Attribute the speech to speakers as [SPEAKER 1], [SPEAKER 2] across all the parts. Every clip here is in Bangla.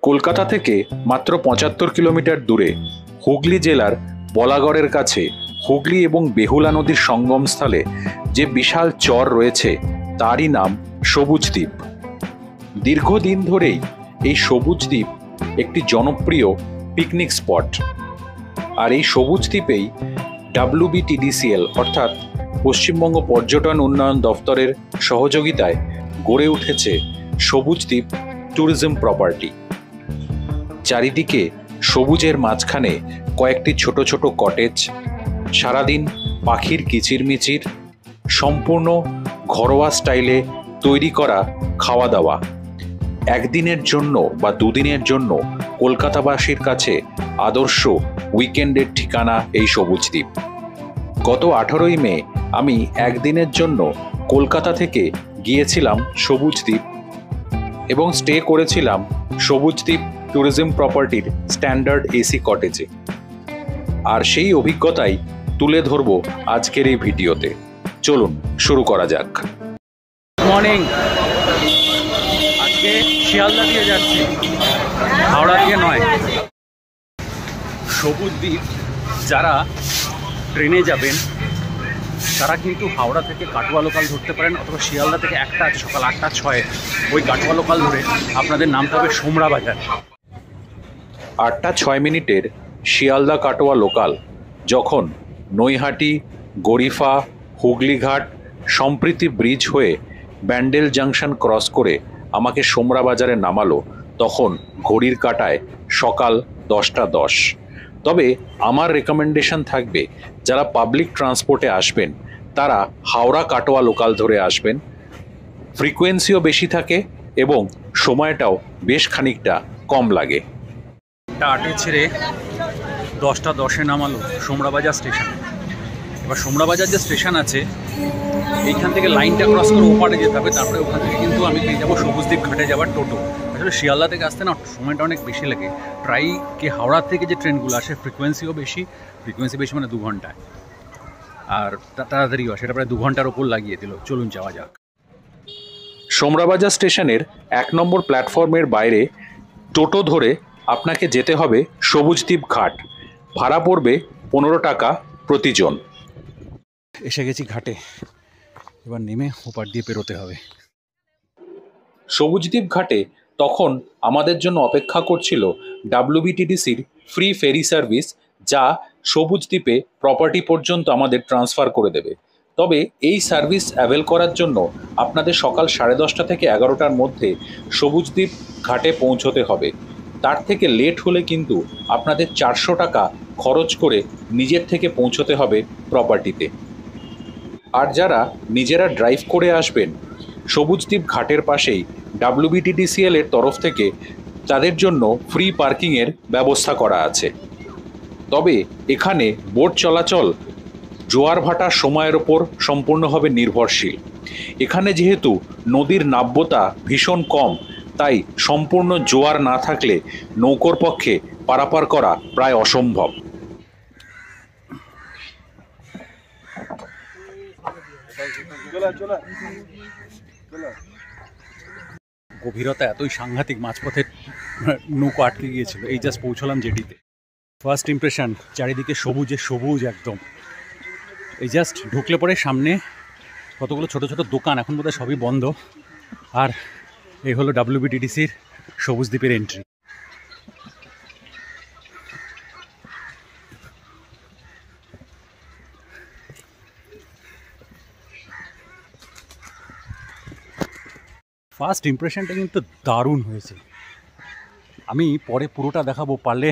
[SPEAKER 1] কলকাতা থেকে মাত্র ৭৫ কিলোমিটার দূরে হুগলি জেলার বলাগড়ের কাছে হুগলি এবং বেহুলা নদীর সঙ্গমস্থলে যে বিশাল চর রয়েছে তারই নাম সবুজ দ্বীপ। দীর্ঘদিন ধরেই এই সবুজ দ্বীপ একটি জনপ্রিয় পিকনিক স্পট। আর এই সবুজ দ্বীপেই WBTDCL অর্থাৎ পশ্চিমবঙ্গ পর্যটন উন্নয়ন দফতরের সহযোগিতায় গড়ে উঠেছে সবুজ দ্বীপ ট্যুরিজম প্রপার্টি। চারিদিকে সবুজের মাঝখানে কয়েকটি ছোট ছোট কটেজ, সারাদিন পাখির কিচিরমিচির, সম্পূর্ণ ঘরোয়া স্টাইলে তৈরি করা খাওয়া দাওয়া। একদিনের জন্য বা দুদিনের জন্য কলকাতাবাসীর কাছে আদর্শ উইকেন্ডের ঠিকানা এই সবুজ দ্বীপ। গত 18ই মে আমি একদিনের জন্য কলকাতা থেকে গিয়েছিলাম সবুজ দ্বীপ এবং স্টে করেছিলাম সবুজ দ্বীপ ট্যুরিজম প্রপার্টির স্ট্যান্ডার্ড AC কটেজে। আর সেই অভিজ্ঞতাই তুলে ধরব আজকের এই ভিডিওতে। চলুন শুরু করা যাক।
[SPEAKER 2] মর্নিং, আজকে শিয়ালদা দিয়ে যাচ্ছি, হাওড়া দিয়ে নয়। সবুজ দ্বীপ যারা ট্রেনে যাবেন তারা কিন্তু হাওড়া থেকে কাটোয়া লোকাল ধরতে পারেন, অথবা শিয়ালদা থেকে একটা আছে সকাল 8টা 6 ওই কাটোয়া লোকাল ধরে আপনাদের নামতে হবে সোমরা বাজার।
[SPEAKER 1] 8টা 6 মিনিটের শিয়ালদা কাটোয়া লোকাল যখন নৈহাটি, গরিফা, হুগলিঘাট, সম্প্রীতি ব্রিজ হয়ে ব্যান্ডেল জাংশন ক্রস করে আমাকে সোমরা বাজারে নামালো, তখন ঘড়ির কাঁটায় সকাল 10টা 10। তবে আমার রেকমেন্ডেশন থাকবে যারা পাবলিক ট্রান্সপোর্টে আসবেন তারা হাওড়া কাটোয়া লোকাল ধরে আসবেন। ফ্রিকোয়েন্সিও বেশি থাকে এবং সময়টাও বেশ খানিকটা কম লাগে।
[SPEAKER 2] 8টে ছেড়ে 10টা 10-এ নামালো সোমরা বাজার স্টেশনে। এবার সোমরা বাজার যে স্টেশন আছে এইখান থেকে লাইনটা ক্রস করে ওপারে যেতে হবে, তারপরে ওখান থেকে কিন্তু আমি পেয়ে যাবো সবুজ দ্বীপ ঘাটে যাওয়ার টোটো। আসলে শিয়ালদা থেকে আসতে না সময়টা অনেক বেশি লাগে। প্রায় কি হাওড়া থেকে যে ট্রেনগুলো আসে ফ্রিকোয়েন্সি বেশি মানে 2 ঘন্টায়, আর তাড়াতাড়িও আসে, এটা প্রায় 2 ঘন্টার ওপর লাগিয়ে দিল। চলুন যাওয়া যাক।
[SPEAKER 1] সোমরা বাজার স্টেশনের 1 নম্বর প্ল্যাটফর্মের বাইরে টোটো ধরে আপনাকে যেতে হবে সবুজ দ্বীপ ঘাট। ভাড়া পড়বে 15 টাকা প্রতিজন।
[SPEAKER 2] এসে গেছি ঘাটে, এবার নেমে ওপার দিয়ে পেরোতে হবে।
[SPEAKER 1] সবুজ দ্বীপ ঘাটে তখন আমাদের জন্য অপেক্ষা করছিল WBTDCর ফ্রি ফেরি সার্ভিস, যা সবুজ দ্বীপে প্রপার্টি পর্যন্ত আমাদের ট্রান্সফার করে দেবে। তবে এই সার্ভিস অ্যাভেল করার জন্য আপনাদের সকাল 10:30 থেকে 11টার মধ্যে সবুজ দ্বীপ ঘাটে পৌঁছতে হবে। তার থেকে লেট হলে কিন্তু আপনাদের 400 টাকা খরচ করে নিজের থেকে পৌঁছতে হবে প্রপার্টিতে। আর যারা নিজেরা ড্রাইভ করে আসবেন, সবুজ দ্বীপ ঘাটের পাশেই WBTDCL এর তরফ থেকে তাদের জন্য ফ্রি পার্কিংয়ের ব্যবস্থা করা আছে। তবে এখানে বোট চলাচল জোয়ার ভাটার সময়ের ওপর সম্পূর্ণভাবে নির্ভরশীল। এখানে যেহেতু নদীর নাব্যতা ভীষণ কম, তাই সম্পূর্ণ জোয়ার না থাকলে নৌকোর পক্ষে পারাপার করা প্রায় অসম্ভব।
[SPEAKER 2] গভীরতা এতই সাংঘাতিক, মাঝপথে নৌকো আটকে গিয়েছিল। এই জাস্ট পৌঁছলাম জেটিতে। ফার্স্ট ইমপ্রেশন, চারিদিকে সবুজে সবুজ একদম। এই জাস্ট ঢুকলে পরে সামনে কতগুলো ছোট ছোট দোকান, এখন বোধহয় সবই বন্ধ। আর এই হলো WBTDCর সবুজ দ্বীপের এন্ট্রি। ফার্স্ট ইমপ্রেশনটা কিন্তু দারুণ হয়েছে। আমি পরে পুরোটা দেখাবো, পারলে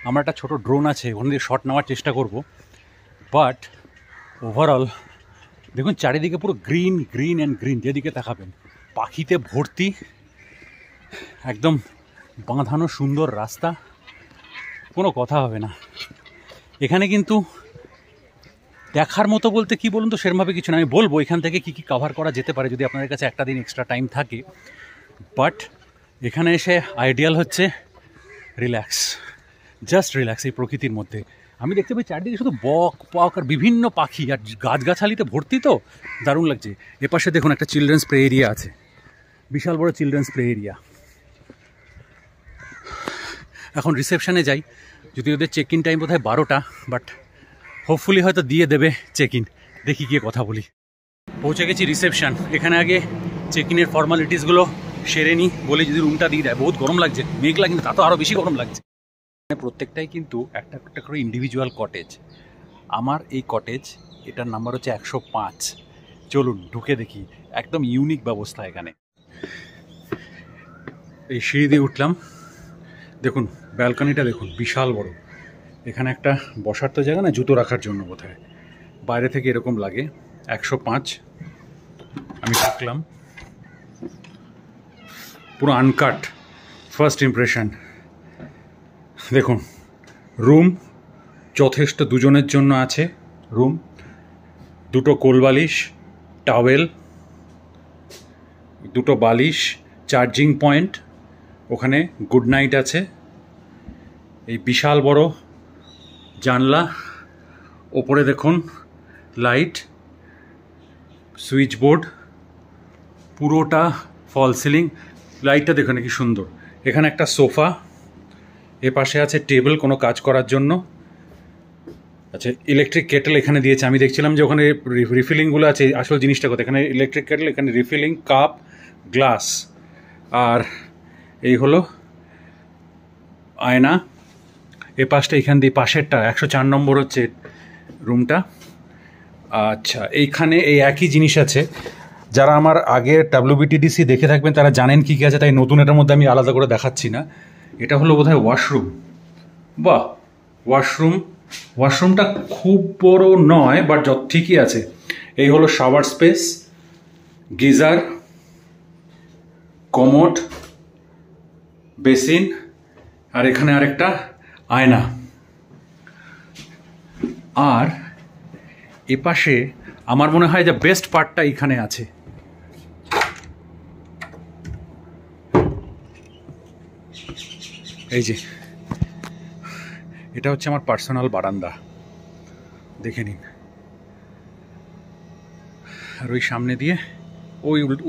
[SPEAKER 2] আমার একটা ছোটো ড্রোন আছে, ওখানে দিয়ে শট নেওয়ার চেষ্টা করব। বাট ওভারঅল দেখুন চারিদিকে পুরো গ্রিন গ্রিন অ্যান্ড গ্রিন, যেদিকে তাকাবেন পাখিতে ভর্তি, একদম বাঁধানো সুন্দর রাস্তা, কোনো কথা হবে না। এখানে কিন্তু দেখার মতো বলতে কি বলুন তো, সেরমভাবে কিছু না। আমি বলবো এখান থেকে কি কি কভার করা যেতে পারে যদি আপনাদের কাছে একটা দিন এক্সট্রা টাইম থাকে। বাট এখানে এসে আইডিয়াল হচ্ছে রিল্যাক্স, জাস্ট রিল্যাক্স এই প্রকৃতির মধ্যে। আমি দেখতে পাই চারদিকে শুধু বক পক আর বিভিন্ন পাখি, আর গাছগাছালিতে ভর্তি, তো দারুণ লাগছে। এপাশে দেখুন একটা চিলড্রেন্স প্লে এরিয়া আছে, বিশাল বড় চিলড্রেন্স প্লে এরিয়া। এখন রিসেপশানে যাই, যদি ওদের চেক ইন টাইম বোধহয় 12টা, বাট হোপফুলি হয়তো দিয়ে দেবে চেক ইন। দেখি গিয়ে কথা বলি। পৌঁছে গেছি রিসেপশান। এখানে আগে চেক ইনের ফর্মালিটিসগুলো সেরে নিই, বলে যদি রুমটা দিয়ে দেয়। বহুত গরম লাগছে, মেঘলা, কিন্তু তা তো আরও বেশি গরম লাগছে। প্রত্যেকটাই কিন্তু একটা একটা করে ইন্ডিভিজুয়াল কটেজ। আমার এই কটেজ, এটার নাম্বার হচ্ছে 105। চলুন ঢুকে দেখি। একদম ইউনিক ব্যবস্থা এখানে। এই সিঁড়ি দিয়ে উঠলাম, দেখুন ব্যালকনিটা দেখুন, বিশাল বড়। এখানে একটা বসার তো জায়গা না, জুতো রাখার জন্য বোধহয়। বাইরে থেকে এরকম লাগে। 105 আমি ঢুকলাম, পুরো আনকাট ফার্স্ট ইমপ্রেশন। দেখুন রুম যথেষ্ট, দুজনের জন্য আছে রুম। দুটো কোলবালিশ, টাওয়েল, দুটো বালিশ, চার্জিং পয়েন্ট, ওখানে গুড নাইট আছে। এই বিশাল বড় জানলা, ওপরে দেখুন লাইট, সুইচ বোর্ড, পুরোটা ফল সিলিং। লাইটটা দেখুন কি সুন্দর। এখানে একটা সোফা, এ পাশে আছে টেবিল কোনো কাজ করার জন্য। আচ্ছা, ইলেকট্রিক কেটেল এখানে দিয়েছে। আমি দেখছিলাম যে ওখানে রিফিলিংগুলো আছে, আসল জিনিসটা কোথায়। এখানে ইলেকট্রিক কেটেল, এখানে রিফিলিং কাপ, গ্লাস। আর এই হলো আয়না। এ পাশটা এখান দিয়ে, পাশেরটা 104 নম্বর হচ্ছে রুমটা। আচ্ছা, এইখানে এই একই জিনিস আছে। যারা আমার আগের WBTDC দেখে থাকবেন তারা জানেন কী কী আছে, তাই নতুন এটার মধ্যে আমি আলাদা করে দেখাচ্ছি না। এটা হলো বোধহয় ওয়াশরুম। বাহ, ওয়াশরুমটা খুব বড় নয়, বাট ঠিকই আছে। এই হলো shower space, geyser, commode, basin, আর এখানে আরেকটা আয়না। আর এপাশে আমার মনে হয় যে বেস্ট পার্টটা এখানে আছে। এই যে এটা হচ্ছে আমার পার্সোনাল বারান্দা, দেখে নিন। আর ওই সামনে দিয়ে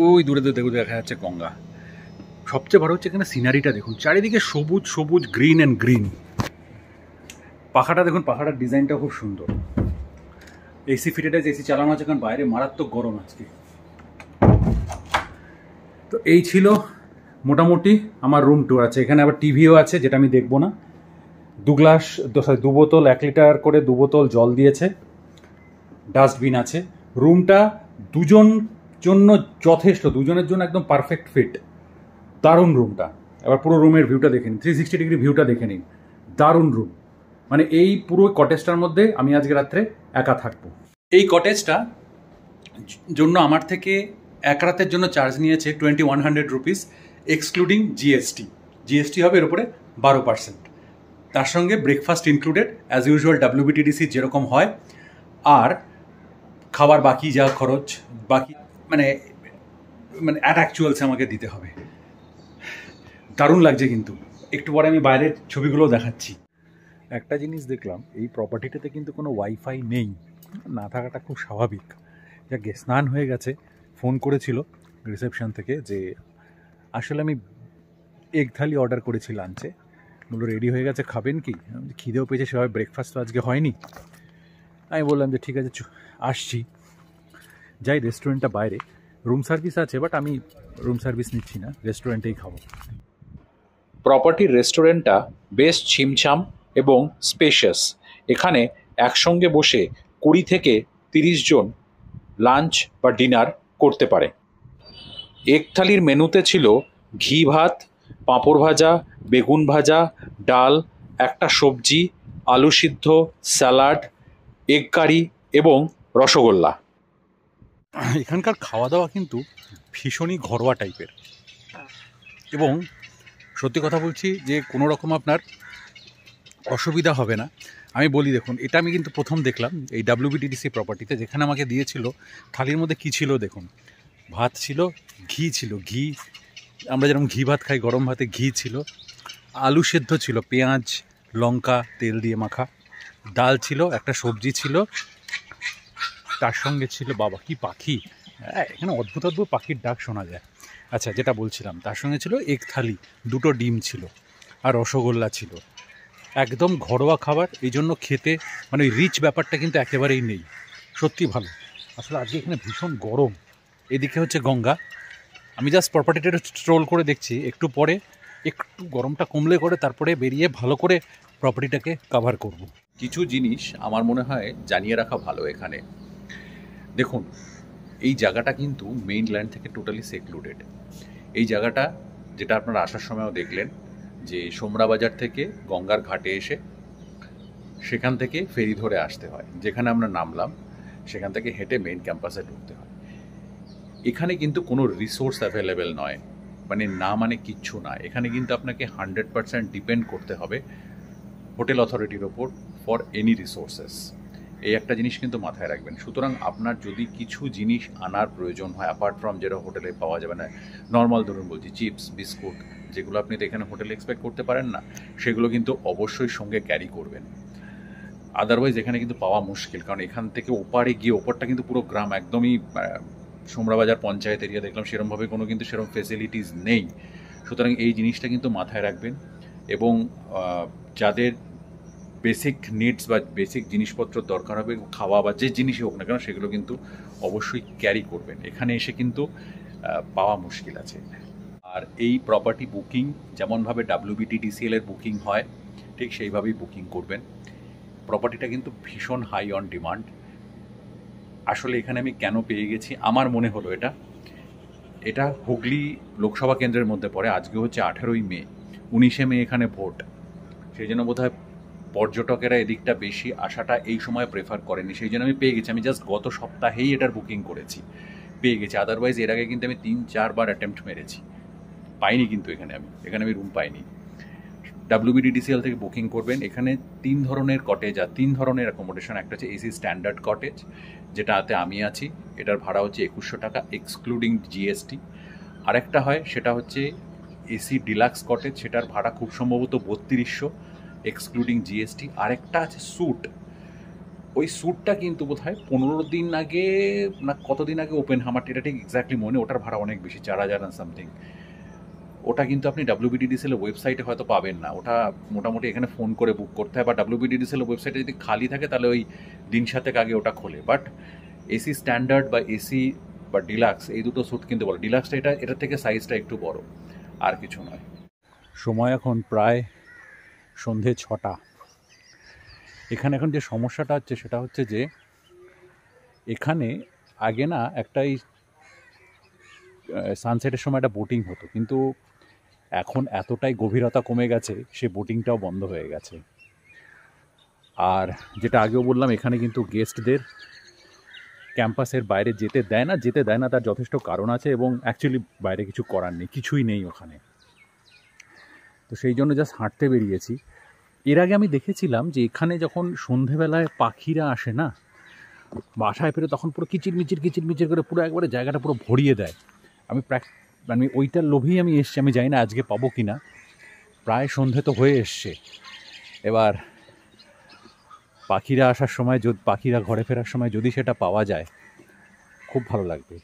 [SPEAKER 2] ওই দূরে দূরে দেখা যাচ্ছে গঙ্গা। সবচেয়ে বড় হচ্ছে এখানে সিনারিটা দেখুন, চারিদিকে সবুজ সবুজ, গ্রিন অ্যান্ড গ্রিন। পাখাটা দেখুন, পাখাটার ডিজাইনটা খুব সুন্দর। এসি ফিটেড আছে, এসি চালানো আছে, কারণ বাইরে মারাত্মক গরম আজকে। তো এই ছিল মোটামুটি আমার রুম ট্যুর। আছে এখানে আবার টিভিও আছে, যেটা আমি দেখবো না। 2 বোতল 1 লিটার করে 2 বোতল জল দিয়েছে, ডাস্টবিন আছে। রুমটা দুজন জন্য যথেষ্ট, দুজনের জন্য একদম পারফেক্ট ফিট। দারুণ রুমটা। এবার পুরো রুমের ভিউটা দেখে নিন, 360 ডিগ্রি ভিউটা দেখে নিন। দারুণ রুম। মানে এই পুরো কটেজটার মধ্যে আমি আজকে রাত্রে একা থাকবো। এই কটেজটা জন্য আমার থেকে এক রাতের জন্য চার্জ নিয়েছে 2100 রুপিস, এক্সক্লুডিং জিএসটি। জিএসটি হবে এর উপরে 12%। তার সঙ্গে breakfast included, as usual WBTDC যেরকম হয়। আর খাবার বাকি যা খরচ, বাকি মানে অ্যাট অ্যাকচুয়ালসে আমাকে দিতে হবে। দারুণ লাগছে কিন্তু। একটু পরে আমি বাইরের ছবিগুলো দেখাচ্ছি। একটা জিনিস দেখলাম, এই প্রপার্টিটাতে কিন্তু কোনো ওয়াইফাই নেই। না থাকাটা খুব স্বাভাবিক। যাকে স্নান হয়ে গেছে, ফোন করেছিল রিসেপশন থেকে যে আসলে আমি এগ থালি অর্ডার করেছি লাঞ্চে, বললো রেডি হয়ে গেছে, খাবেন কি? খিদেও পেয়েছে, সেভাবে ব্রেকফাস্ট তো আজকে হয়নি। আমি বললাম যে ঠিক আছে আসছি। যাই, রেস্টুরেন্টটা বাইরে, রুম সার্ভিস আছে, বাট আমি রুম সার্ভিস নিচ্ছি না, রেস্টুরেন্টেই খাবো।
[SPEAKER 1] প্রপার্টির রেস্টুরেন্টটা বেশ ছিমছাম এবং স্পেশিয়াস। এখানে একসঙ্গে বসে 20 থেকে 30 জন লাঞ্চ বা ডিনার করতে পারে। এক থালির মেনুতে ছিল ঘি ভাত, পাঁপড় ভাজা, বেগুন ভাজা, ডাল, একটা সবজি, আলু সিদ্ধ, স্যালাড, এগ কারি এবং রসগোল্লা।
[SPEAKER 2] এখানকার খাওয়া দাওয়া কিন্তু ভীষণই ঘরোয়া টাইপের, এবং সত্যি কথা বলছি যে কোনো রকম আপনার অসুবিধা হবে না। আমি বলি দেখুন, এটা আমি কিন্তু প্রথম দেখলাম এই WBTDC প্রপার্টিতে, যেখানে আমাকে দিয়েছিল থালির মধ্যে কী ছিল দেখুন। ভাত ছিল, ঘি ছিল, ঘি আমরা যেরকম ঘি ভাত খাই, গরম ভাতে ঘি ছিল, আলু সেদ্ধ ছিল, পেঁয়াজ লঙ্কা তেল দিয়ে মাখা, ডাল ছিল, একটা সবজি ছিল, তার সঙ্গে ছিল বাবা কি পাখি, এখানে অদ্ভুত অদ্ভুত পাখির ডাক শোনা যায়। আচ্ছা, যেটা বলছিলাম, তার সঙ্গে ছিল এক থালি, 2টো ডিম ছিল, আর রসগোল্লা ছিল। একদম ঘরোয়া খাবার, এই জন্য খেতে মানে ওই রিচ ব্যাপারটা কিন্তু একেবারেই নেই, সত্যি ভালো। আসলে আজকে এখানে ভীষণ গরম। এদিকে হচ্ছে গঙ্গা। আমি জাস্ট প্রপার্টিটা স্ট্রোল করে দেখছি, একটু পরে একটু গরমটা কমলে করে তারপরে বেরিয়ে ভালো করে প্রপার্টিটাকে কভার করব।
[SPEAKER 1] কিছু জিনিস আমার মনে হয় জানিয়ে রাখা ভালো এখানে। দেখুন, এই জায়গাটা কিন্তু মেইনল্যান্ড থেকে টোটালি সেক্লুডেড। এই জায়গাটা, যেটা আপনারা আসার সময়ও দেখলেন, যে সোমরা বাজার থেকে গঙ্গার ঘাটে এসে সেখান থেকে ফেরি ধরে আসতে হয়। যেখানে আমরা নামলাম সেখান থেকে হেঁটে মেইন ক্যাম্পাসে ঢুকতে হয়। এখানে কিন্তু কোনো রিসোর্স অ্যাভেলেবেল নয়, মানে না মানে কিচ্ছু না। এখানে কিন্তু আপনাকে 100% ডিপেন্ড করতে হবে হোটেল অথরিটির ওপর ফর এনি রিসোর্সেস। এই একটা জিনিস কিন্তু মাথায় রাখবেন। সুতরাং আপনার যদি কিছু জিনিস আনার প্রয়োজন হয়, অ্যাপার্ট ফ্রম যেটা হোটেলে পাওয়া যাবে না, নর্মাল ধরুন বলছি চিপস বিস্কুট, যেগুলো আপনি তো এখানে হোটেলে এক্সপেক্ট করতে পারেন না, সেগুলো কিন্তু অবশ্যই সঙ্গে ক্যারি করবেন। আদারওয়াইজ এখানে কিন্তু পাওয়া মুশকিল, কারণ এখান থেকে ওপারে গিয়ে, ওপারটা কিন্তু পুরো গ্রাম, একদমই সোমরাবাজার পঞ্চায়েত এরিয়া দেখলাম, সেরকমভাবে কোনো কিন্তু সেরকম ফেসিলিটিস নেই। সুতরাং এই জিনিসটা কিন্তু মাথায় রাখবেন। এবং যাদের বেসিক নিডস বা বেসিক জিনিসপত্র দরকার হবে, খাওয়া বা যে জিনিসই হোক না কেন, সেগুলো কিন্তু অবশ্যই ক্যারি করবেন। এখানে এসে কিন্তু পাওয়া মুশকিল আছে। আর এই প্রপার্টি বুকিং যেমনভাবে WBTDCL এর বুকিং হয়, ঠিক সেইভাবেই বুকিং করবেন। প্রপার্টিটা কিন্তু ভীষণ হাই অন ডিমান্ড। আসলে এখানে আমি কেন পেয়ে গেছি, আমার মনে হলো এটা হুগলি লোকসভা কেন্দ্রের মধ্যে পড়ে। আজকে হচ্ছে 18ই মে, 19শে মে এখানে ভোট। সেই জন্য বোধহয় পর্যটকেরা এদিকটা বেশি আসাটা এই সময় প্রেফার করেনি, সেই জন্য আমি পেয়ে গেছি। আমি জাস্ট গত সপ্তাহেই এটার বুকিং করেছি, পেয়ে গেছি। আদারওয়াইজ এর আগে কিন্তু আমি 3-4 বার অ্যাটেম্প্ট মেরেছি, পাইনি। কিন্তু এখানে আমি রুম পাইনি। WBTDCL থেকে বুকিং করবেন। এখানে 3 ধরনের কটেজ আর 3 ধরনের অ্যাকোমোডেশন। একটা হচ্ছে এসি স্ট্যান্ডার্ড কটেজ, যেটাতে আমি আছি, এটার ভাড়া হচ্ছে 2100 টাকা এক্সক্লুডিং GST। আরেকটা হয়, সেটা হচ্ছে এসি ডিলাক্স কটেজ, সেটার ভাড়া খুব সম্ভবত 3200 এক্সক্লুডিং GST। আরেকটা আছে স্যুট। ওই স্যুটটা কিন্তু বোধহয় 15 দিন আগে না কতদিন আগে ওপেন, আমার এটা ঠিক এক্স্যাক্টলি মনে, ওটার ভাড়া অনেক বেশি, 4000 সামথিং। ওটা কিন্তু আপনি WBTDCL ওয়েবসাইটে হয়তো পাবেন না। ওটা মোটামুটি এখানে ফোন করে বুক করতে হয়, বা WBTDCL ওয়েবসাইটে যদি খালি থাকে তাহলে ওই দিন সাতেক আগে ওটা খোলে। বাট এসি স্ট্যান্ডার্ড বা এসি বা ডিলাক্স, এই দুটো স্যুট কিন্তু বলো। ডিলাক্সটা এটার থেকে সাইজটা একটু বড়, আর কিছু নয়।
[SPEAKER 2] সময় এখন প্রায় সন্ধে 6টা। এখানে এখন যে সমস্যাটা হচ্ছে সেটা হচ্ছে যে এখানে আগে না একটা এই সানসেটের সময় একটা বোটিং হতো, কিন্তু এখন এতটাই গভীরতা কমে গেছে, সে বোটিংটাও বন্ধ হয়ে গেছে। আর যেটা আগেও বললাম, এখানে কিন্তু গেস্টদের ক্যাম্পাসের বাইরে যেতে দেয় না, তার যথেষ্ট কারণ আছে, এবং অ্যাকচুয়ালি বাইরে কিছু করার নেই, কিছুই নেই ওখানে। তো সেই জন্য জাস্ট হাঁটতে বেরিয়েছি। এর আগে আমি দেখেছিলাম যে এখানে যখন সন্ধেবেলায় পাখিরা আসে না, বাসায় ফেরে, তখন পুরো কিচিরমিচির করে পুরো একবারে জায়গাটা পুরো ভরিয়ে দেয়। আমি ওইটার লোভেই আমি এসছি। আমি জানি না আজকে পাবো কি না। প্রায় সন্ধে তো হয়ে এসছে। এবার পাখিরা আসার সময়, পাখিরা ঘরে ফেরার সময় যদি সেটা পাওয়া যায়, খুব ভালো লাগবে।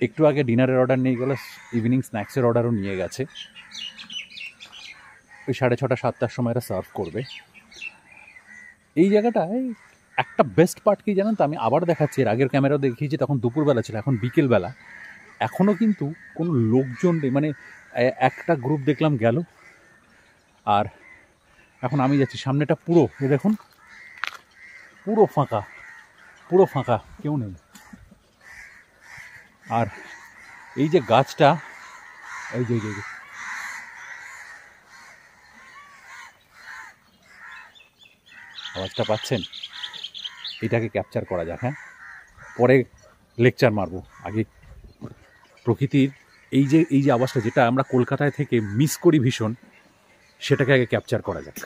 [SPEAKER 2] একটু আগে ডিনারের অর্ডার নিয়ে গেল, ইভিনিং স্ন্যাক্সের অর্ডারও নিয়ে গেছে। ওই 6:30-7টার সময় এরা সার্ভ করবে। এই জায়গাটায় একটা বেস্ট পার্ট কি জানেন তো, আমি আবার দেখাচ্ছি, এর আগের ক্যামেরাও দেখিয়েছি, তখন দুপুরবেলা ছিল, এখন বিকেলবেলা। এখনও কিন্তু কোনো লোকজন নেই, মানে একটা গ্রুপ দেখলাম গেল, আর এখন আমি যাচ্ছি। সামনেটা পুরো দেখুন, পুরো ফাঁকা, কেউ নেই। আর এই যে গাছটা, এই যে আওয়াজটা পাচ্ছেন, এটাকে ক্যাপচার করা যাক। হ্যাঁ, পরে লেকচার মারবো। আগে প্রকৃতির এই যে আওয়াজটা, যেটা আমরা কলকাতায় থেকে মিস করি ভীষণ, সেটাকে আগে ক্যাপচার করা যাক।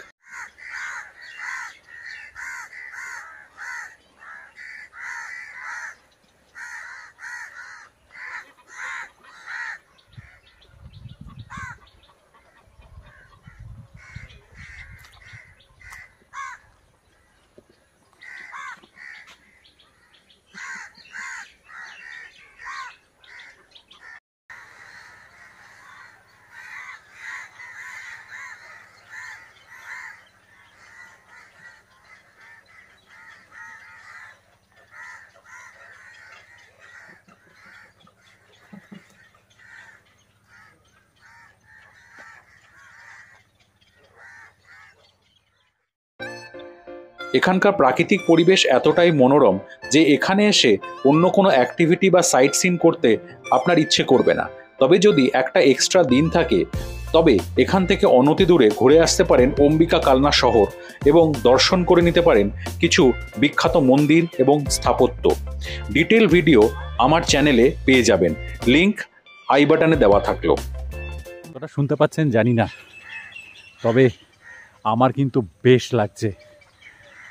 [SPEAKER 1] এখানকার প্রাকৃতিক পরিবেশ এতটাই মনোরম যে এখানে এসে অন্য কোনো অ্যাক্টিভিটি বা সাইট সিন করতে আপনার ইচ্ছে করবে না। তবে যদি একটা এক্সট্রা দিন থাকে তবে এখান থেকে অনতি দূরে ঘুরে আসতে পারেন অম্বিকা কালনা শহর এবং দর্শন করে নিতে পারেন কিছু বিখ্যাত মন্দির এবং স্থাপত্য। ডিটেল ভিডিও আমার চ্যানেলে পেয়ে যাবেন, লিংক আই বাটনে দেওয়া থাকলো।
[SPEAKER 2] ওটা শুনতে পাচ্ছেন জানি না, তবে আমার কিন্তু বেশ লাগছে,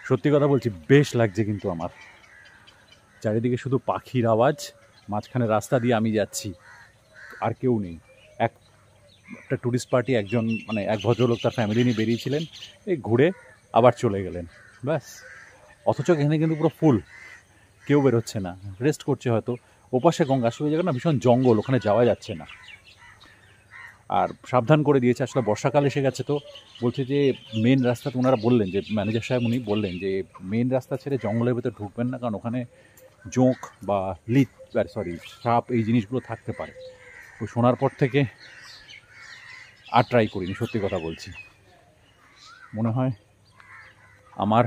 [SPEAKER 2] সত্যি কথা বলছি বেশ লাগছে কিন্তু আমার। চারিদিকে শুধু পাখির আওয়াজ, মাঝখানে রাস্তা দিয়ে আমি যাচ্ছি, আর কেউ নেই। একটা ট্যুরিস্ট পার্টি, এক ভদ্রলোক তার ফ্যামিলি নিয়ে বেরিয়েছিলেন, এই ঘুরে আবার চলে গেলেন, ব্যাস। অথচ এখানে কিন্তু পুরো ফুল, কেউ বেরোচ্ছে না, রেস্ট করছে হয়তো। ওপাশে গঙ্গা, আসলে জায়গা না ভীষণ জঙ্গল, ওখানে যাওয়া যাচ্ছে না। আর সাবধান করে দিয়েছে, আসলে বর্ষাকাল এসে গেছে তো। বলছে যে মেন রাস্তা, ওনারা বললেন, যে ম্যানেজার সাহেব উনি বললেন যে মেন রাস্তা ছেড়ে জঙ্গলের ভেতরে ঢুকবেন না, কারণ ওখানে জোঁক বা সাপ এই জিনিসগুলো থাকতে পারে। ওই শোনার পর থেকে আর ট্রাই করিনি, সত্যি কথা বলছি। মনে হয় আমার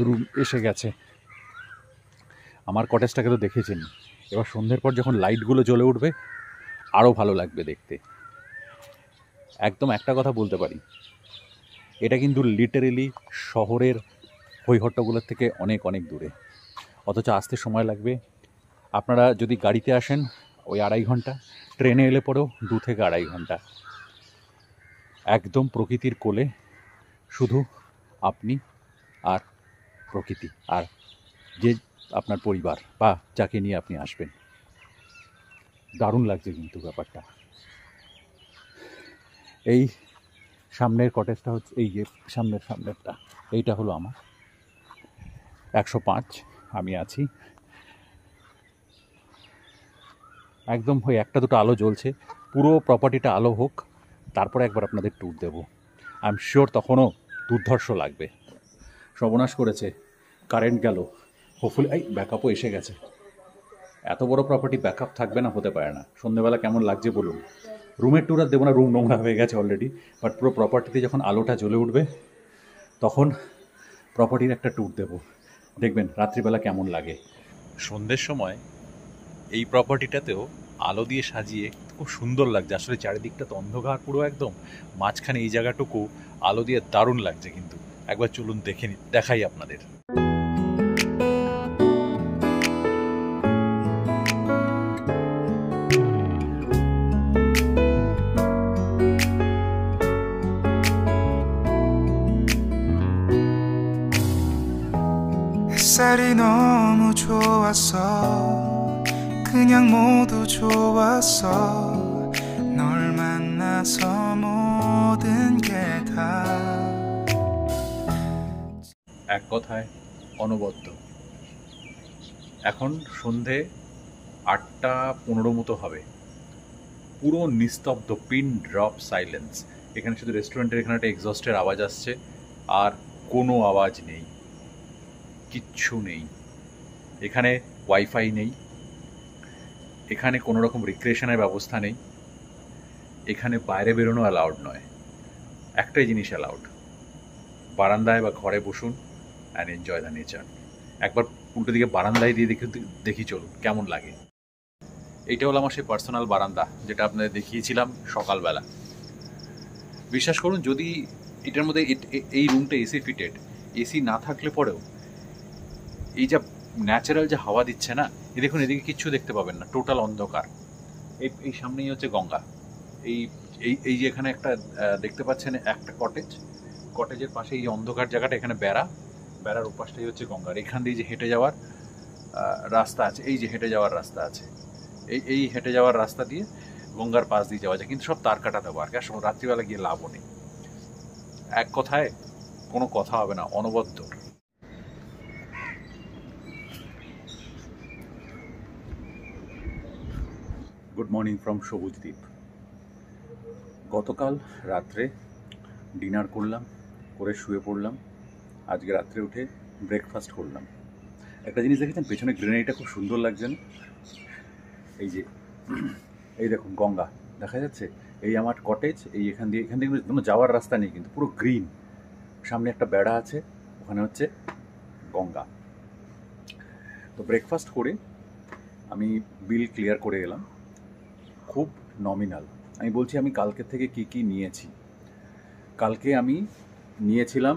[SPEAKER 2] রুম এসে গেছে। আমার কটেজটাকে তো দেখেছেন, এবার সন্ধ্যের পর যখন লাইটগুলো জ্বলে উঠবে আরও ভালো লাগবে দেখতে। একদম একটা কথা বলতে পারি, এটা কিন্তু লিটারেলি শহরের হইহট্টগুলোর থেকে অনেক অনেক দূরে, অথচ আসতে সময় লাগবে। আপনারা যদি গাড়িতে আসেন ওই 2.5 ঘন্টা, ট্রেনে এলে পরেও 2 থেকে 2.5 ঘন্টা। একদম প্রকৃতির কোলে, শুধু আপনি আর প্রকৃতি, আর যে আপনার পরিবার বা যাকে নিয়ে আপনি আসবেন। দারুণ লাগছে কিন্তু ব্যাপারটা। এই সামনের কটেজটা হচ্ছে, এই যে সামনেরটা, এইটা হলো আমার 105, আমি আছি। একদম ওই একটা দুটো আলো জ্বলছে, পুরো প্রপার্টিটা আলো হোক, তারপরে একবার আপনাদের ট্যুর দেবো। আই এম শিওর তখনও দুর্ধর্ষ লাগবে। সর্বনাশ করেছে, কারেন্ট গেল, হোপফুলি এই ব্যাকআপও এসে গেছে। এত বড় প্রপার্টি ব্যাকআপ থাকবে না, হতে পারে না। সন্ধ্যেবেলা কেমন লাগছে বলুন। রুমের ট্যুর আর দেবো না, রুম নোংরা হয়ে গেছে অলরেডি, বাট পুরো প্রপার্টিতে যখন আলোটা জ্বলে উঠবে তখন প্রপার্টির একটা ট্যুর দেবো, দেখবেন রাত্রিবেলা কেমন লাগে। সন্ধ্যের সময় এই প্রপার্টিটাতেও আলো দিয়ে সাজিয়ে খুব সুন্দর লাগছে। আসলে চারিদিকটা তো অন্ধকার পুরো একদম, মাঝখানে এই জায়গাটুকু আলো দিয়ে দারুণ লাগছে কিন্তু। একবার চলুন দেখাই আপনাদের।
[SPEAKER 3] 햇살이 너무 좋았어 그냥 모두 좋았어 널 만나서 모든 게 다
[SPEAKER 2] এক কথায় অনবদ্য। এখন সন্ধে 8:15 মতো হবে, পুরো নিস্তব্ধ, পিন ড্রপ সাইলেন্স। এখানে শুধু রেস্টুরেন্টের এখানে একটা এক্সস্টের আওয়াজ আসছে, আর কোনো আওয়াজ নেই, কিচ্ছু নেই। এখানে ওয়াইফাই নেই, এখানে কোনো রকম রিক্রিয়েশনের ব্যবস্থা নেই, এখানে বাইরে বেরোনো অ্যালাউড নয়। একটাই জিনিস অ্যালাউড, বারান্দায় বা ঘরে বসুন অ্যান্ড এনজয় দ্য নেচার। একবার উল্টো দিকে বারান্দায় দিয়ে দেখি চলুন কেমন লাগে। এইটা হলো আমার সেই পার্সোনাল বারান্দা, যেটা আপনাদের দেখিয়েছিলাম সকালবেলা। বিশ্বাস করুন, যদি এটার মধ্যে এই রুমটা এসি ফিটেড, এসি না থাকলে পরেও এই যা ন্যাচারাল যে হাওয়া দিচ্ছে না, এই দেখুন এদিকে কিচ্ছু দেখতে পাবেন না, টোটাল অন্ধকার। এই সামনেই হচ্ছে গঙ্গা। এই যে এখানে একটা দেখতে পাচ্ছেন একটা কটেজের পাশে এই অন্ধকার জায়গাটা, এখানে বেড়ার উপাসটাই হচ্ছে গঙ্গার। এখান দিয়ে যে হেঁটে যাওয়ার রাস্তা আছে, এই যে হেঁটে যাওয়ার রাস্তা আছে, এই হেঁটে যাওয়ার রাস্তা দিয়ে গঙ্গার পাশ দিয়ে যাওয়া যায়, কিন্তু সব তার কাটা দেবো। আর রাত্রিবেলা গিয়ে লাভও নেই। এক কথায় কোনো কথা হবে না, অনবদ্য। গুড মর্নিং ফ্রম সবুজ দ্বীপ। গতকাল রাত্রে ডিনার করলাম, করে শুয়ে পড়লাম। আজকে রাত্রে উঠে ব্রেকফাস্ট করলাম। একটা জিনিস দেখেছেন, পেছনে গ্রিনারিটা খুব সুন্দর লাগছে না? এই দেখুন গঙ্গা দেখা যাচ্ছে, এই আমার কটেজ, এখান থেকে কোনো যাওয়ার রাস্তা নেই, কিন্তু পুরো গ্রিন। সামনে একটা বেড়া আছে,
[SPEAKER 1] ওখানে হচ্ছে গঙ্গা। তো ব্রেকফাস্ট করে আমি বিল ক্লিয়ার করে এলাম, খুব নমিনাল। আমি বলছি আমি কালকে থেকে কি কি নিয়েছি। কালকে আমি নিয়েছিলাম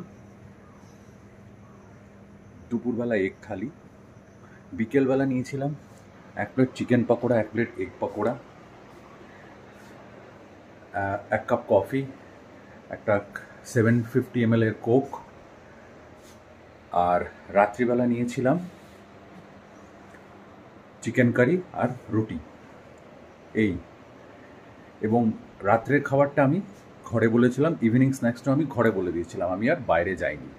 [SPEAKER 1] দুপুরবেলা এগ থালি, বিকেলবেলা নিয়েছিলাম 1 plate chicken pakora, 1 plate egg pakora, 1 cup coffee, একটা 750 ml এর কোক, আর রাত্রিবেলা নিয়েছিলাম চিকেন কারি আর রুটি। এবং রাত্রের খাবারটা আমি ঘরে বলেছিলাম, ইভিনিং স্ন্যাক্সটা আমি ঘরে বলে দিয়েছিলাম, আমি আর বাইরে যাইনি।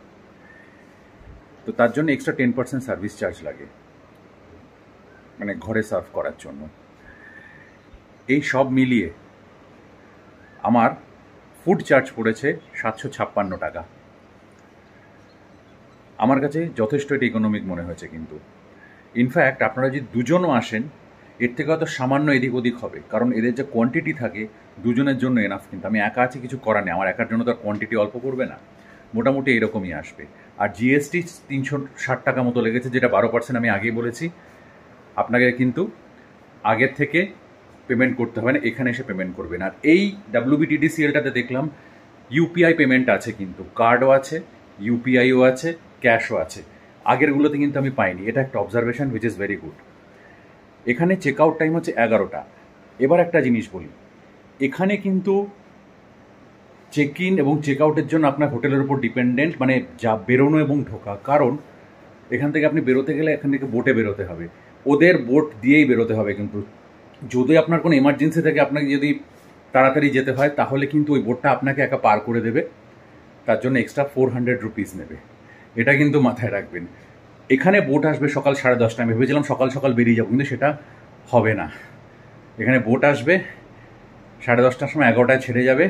[SPEAKER 1] তো তার জন্য এক্সট্রা 10% সার্ভিস চার্জ লাগে, মানে ঘরে সার্ভ করার জন্য। এই সব মিলিয়ে আমার ফুড চার্জ পড়েছে 756 টাকা। আমার কাছে যথেষ্ট এটা ইকোনমিক মনে হয়েছে। কিন্তু ইনফ্যাক্ট আপনারা যদি দুজনও আসেন, এর থেকে হয়তো সামান্য এদিক ওদিক হবে, কারণ এদের যে কোয়ান্টিটি থাকে দুজনের জন্য এনাফ। কিন্তু আমি একা আছি, কিছু করার নেই, আমার একার জন্য তো আর কোয়ান্টিটি অল্প করবে না, মোটামুটি এরকমই আসবে। আর জিএসটি 360 টাকা মতো লেগেছে, যেটা 12% আমি আগেই বলেছি। আপনাকে কিন্তু আগের থেকে পেমেন্ট করতে হবে না, এখানে এসে পেমেন্ট করবেন। আর এই WBTDCLটাতে দেখলাম ইউপিআই পেমেন্ট আছে, কিন্তু কার্ডও আছে, ইউপিআইও আছে, ক্যাশও আছে। আগেরগুলোতে কিন্তু আমি পাইনি, এটা একটা observation which is very good. এখানে চেক আউট টাইম হচ্ছে 11টা। এবার একটা জিনিস বলি, এখানে কিন্তু চেক ইন এবং চেক আউটের জন্য আপনার হোটেলের উপর ডিপেন্ডেন্ট, মানে যা বেরোনো এবং ঢোকা। কারণ এখান থেকে আপনি বেরোতে গেলে এখান থেকে বোটে বেরোতে হবে, ওদের বোট দিয়েই বেরোতে হবে। কিন্তু যদি আপনার কোনো এমার্জেন্সি থাকে, আপনাকে যদি তাড়াতাড়ি যেতে হয়, তাহলে কিন্তু ওই বোটটা আপনাকে একা পার করে দেবে, তার জন্য এক্সট্রা 400 রুপিস নেবে। এটা কিন্তু মাথায় রাখবেন। এখানে বোট আসবে সকাল 10:30। আমি ভেবেছিলাম সকাল সকাল বেরিয়ে যাবো, কিন্তু সেটা হবে না। এখানে বোট আসবে 10:30টার সময়, 11টায় ছেড়ে যাবে,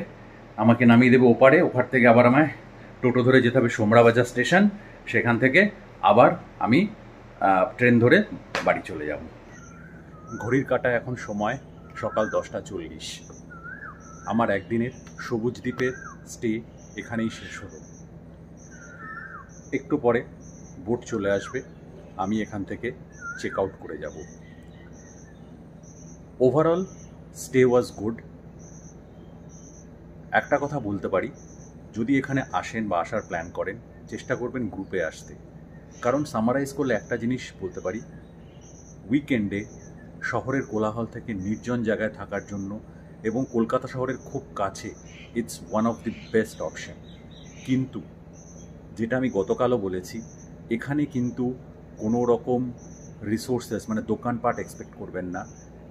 [SPEAKER 1] আমাকে নামিয়ে দেবে ওপারে। ওপার থেকে আবার আমায় টোটো ধরে যেতে হবে সোমরাবাজার স্টেশন, সেখান থেকে আবার আমি ট্রেন ধরে বাড়ি চলে যাব। ঘড়ির কাঁটায় এখন সময় সকাল 10:40। আমার একদিনের সবুজ দ্বীপের স্টে এখানেই শেষ হলো। একটু পরে বোট চলে আসবে, আমি এখান থেকে চেক আউট করে যাব। Overall stay was good. একটা কথা বলতে পারি, যদি এখানে আসেন বা আসার প্ল্যান করেন, চেষ্টা করবেন গ্রুপে আসতে। কারণ সামারাইজ করলে একটা জিনিস বলতে পারি, উইকেন্ডে শহরের কোলাহল থেকে নির্জন জায়গায় থাকার জন্য এবং কলকাতা শহরের খুব কাছে it's one of the best option. কিন্তু যেটা আমি গতকালও বলেছি, এখানে কিন্তু কোনো রকম রিসোর্সেস মানে দোকানপাট এক্সপেক্ট করবেন না।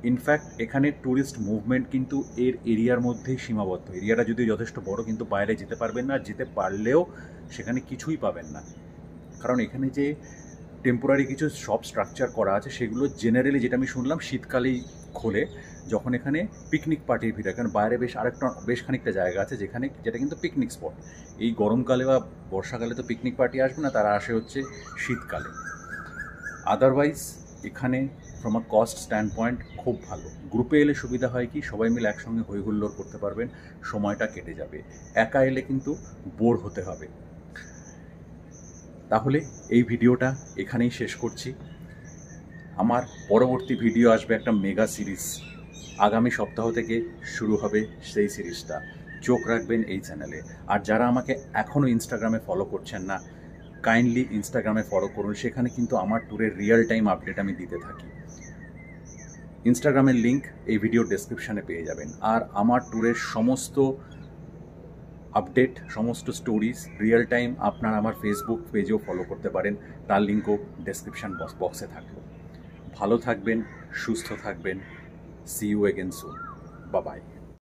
[SPEAKER 1] ইনফ্যাক্ট এখানে ট্যুরিস্ট মুভমেন্ট কিন্তু এর এরিয়ার মধ্যেই সীমাবদ্ধ। এরিয়াটা যদিও যথেষ্ট বড়, কিন্তু বাইরে যেতে পারবেন না, যেতে পারলেও সেখানে কিছুই পাবেন না। কারণ এখানে যে টেম্পোরারি কিছু শপ স্ট্রাকচার করা আছে, সেগুলো জেনারেলি যেটা আমি শুনলাম শীতকালেই খোলে, যখন এখানে পিকনিক পার্টির ভিড়। কারণ বাইরে বেশ খানিকটা জায়গা আছে যেটা কিন্তু পিকনিক স্পট। এই গরমকালে বা বর্ষাকালে তো পিকনিক পার্টি আসবে না, তারা আসে হচ্ছে শীতকালে। আদারওয়াইজ এখানে from a cost stand point খুব ভালো। গ্রুপে এলে সুবিধা হয় কি, সবাই মিলে একসঙ্গে হইহুল্লোড় করতে পারবেন, সময়টা কেটে যাবে। একা এলে কিন্তু বোর হতে হবে। তাহলে এই ভিডিওটা এখানেই শেষ করছি। আমার পরবর্তী ভিডিও আসবে একটা মেগা সিরিজ, আগামী সপ্তাহ থেকে শুরু হবে সেই সিরিজটা। চোখ রাখবেন এই চ্যানেলে। আর যারা আমাকে এখনও ইনস্টাগ্রামে ফলো করছেন না, কাইন্ডলি ইনস্টাগ্রামে ফলো করুন। সেখানে কিন্তু আমার ট্যুরের রিয়েল টাইম আপডেট আমি দিতে থাকি। ইনস্টাগ্রামের লিঙ্ক এই ভিডিওর ডেসক্রিপশানে পেয়ে যাবেন। আর আমার ট্যুরের সমস্ত আপডেট, সমস্ত স্টোরিজ রিয়েল টাইম আপনারা আমার ফেসবুক পেজেও ফলো করতে পারেন, তার লিঙ্কও ডেসক্রিপশান বক্সে থাকলো। ভালো থাকবেন, সুস্থ থাকবেন। See you again soon. Bye by.